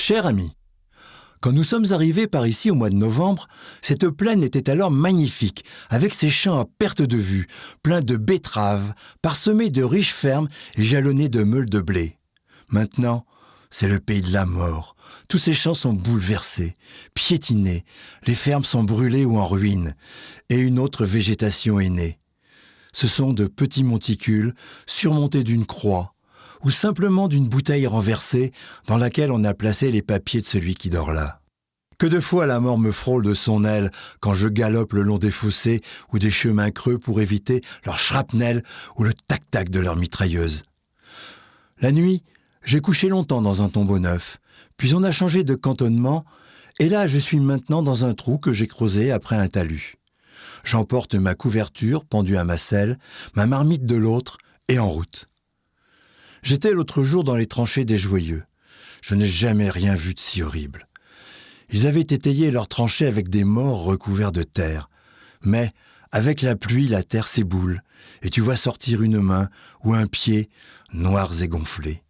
Cher ami, quand nous sommes arrivés par ici au mois de novembre, cette plaine était alors magnifique, avec ses champs à perte de vue, pleins de betteraves, parsemés de riches fermes et jalonnés de meules de blé. Maintenant, c'est le pays de la mort. Tous ces champs sont bouleversés, piétinés, les fermes sont brûlées ou en ruine, et une autre végétation est née. Ce sont de petits monticules surmontés d'une croix, ou simplement d'une bouteille renversée dans laquelle on a placé les papiers de celui qui dort là. Que de fois la mort me frôle de son aile quand je galope le long des fossés ou des chemins creux pour éviter leur shrapnel ou le tac-tac de leur mitrailleuse. La nuit, j'ai couché longtemps dans un tombeau neuf, puis on a changé de cantonnement, et là je suis maintenant dans un trou que j'ai creusé après un talus. J'emporte ma couverture pendue à ma selle, ma marmite de l'autre, et en route. J'étais l'autre jour dans les tranchées des Joyeux. Je n'ai jamais rien vu de si horrible. Ils avaient étayé leurs tranchées avec des morts recouverts de terre. Mais, avec la pluie, la terre s'éboule, et tu vois sortir une main ou un pied, noirs et gonflés.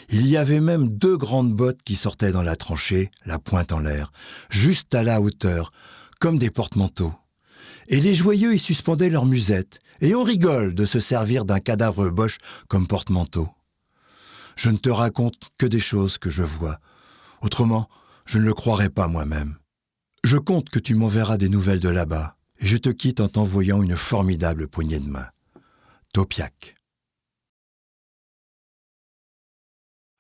Il y avait même 2 grandes bottes qui sortaient dans la tranchée, la pointe en l'air, juste à la hauteur, comme des porte-manteaux. Et les Joyeux y suspendaient leurs musettes, et on rigole de se servir d'un cadavre boche comme porte-manteau. Je ne te raconte que des choses que je vois. Autrement, je ne le croirais pas moi-même. Je compte que tu m'enverras des nouvelles de là-bas, et je te quitte en t'envoyant une formidable poignée de main. Topiac.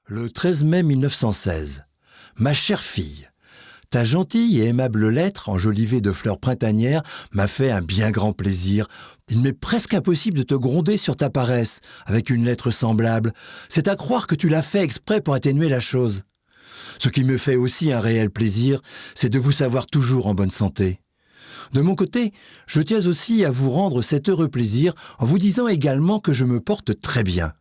Le 13 mai 1916. Ma chère fille, ta gentille et aimable lettre, enjolivée de fleurs printanières, m'a fait un bien grand plaisir. Il m'est presque impossible de te gronder sur ta paresse, avec une lettre semblable. C'est à croire que tu l'as fait exprès pour atténuer la chose. Ce qui me fait aussi un réel plaisir, c'est de vous savoir toujours en bonne santé. De mon côté, je tiens aussi à vous rendre cet heureux plaisir en vous disant également que je me porte très bien.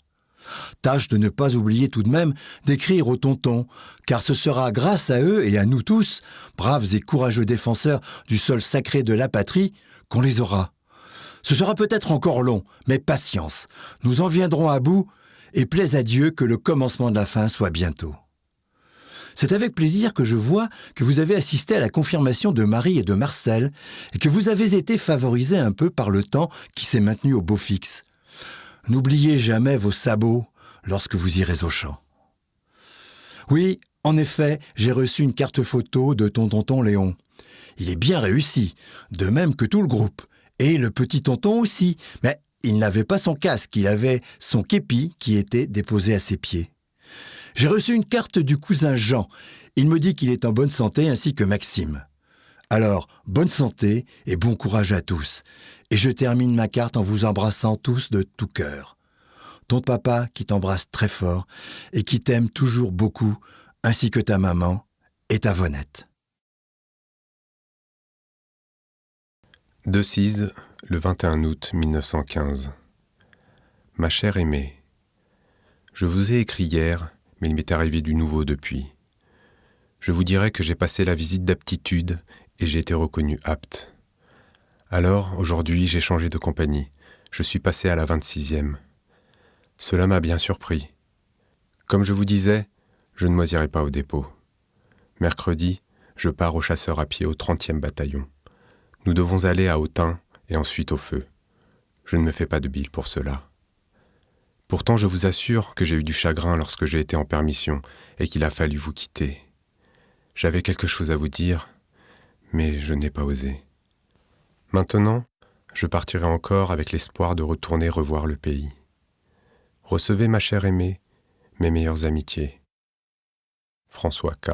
Tâche de ne pas oublier tout de même d'écrire aux tontons, car ce sera grâce à eux et à nous tous, braves et courageux défenseurs du sol sacré de la patrie, qu'on les aura. Ce sera peut-être encore long, mais patience, nous en viendrons à bout, et plaise à Dieu que le commencement de la fin soit bientôt. C'est avec plaisir que je vois que vous avez assisté à la confirmation de Marie et de Marcel, et que vous avez été favorisé un peu par le temps qui s'est maintenu au beau fixe. N'oubliez jamais vos sabots lorsque vous irez au champ. Oui, en effet, j'ai reçu une carte photo de ton tonton Léon. Il est bien réussi, de même que tout le groupe. Et le petit tonton aussi, mais il n'avait pas son casque, il avait son képi qui était déposé à ses pieds. J'ai reçu une carte du cousin Jean. Il me dit qu'il est en bonne santé ainsi que Maxime. Alors, bonne santé et bon courage à tous. Et je termine ma carte en vous embrassant tous de tout cœur. Ton papa qui t'embrasse très fort et qui t'aime toujours beaucoup, ainsi que ta maman et ta Vonette. Decize, le 21 août 1915. Ma chère aimée, je vous ai écrit hier, mais il m'est arrivé du nouveau depuis. Je vous dirai que j'ai passé la visite d'aptitude et j'ai été reconnu apte. Alors, aujourd'hui, j'ai changé de compagnie. Je suis passé à la 26e. Cela m'a bien surpris. Comme je vous disais, je ne moisirai pas au dépôt. Mercredi, je pars au chasseur à pied au 30e bataillon. Nous devons aller à Autun et ensuite au feu. Je ne me fais pas de bile pour cela. Pourtant, je vous assure que j'ai eu du chagrin lorsque j'ai été en permission et qu'il a fallu vous quitter. J'avais quelque chose à vous dire, mais je n'ai pas osé. Maintenant, je partirai encore avec l'espoir de retourner revoir le pays. Recevez ma chère aimée, mes meilleures amitiés. François K.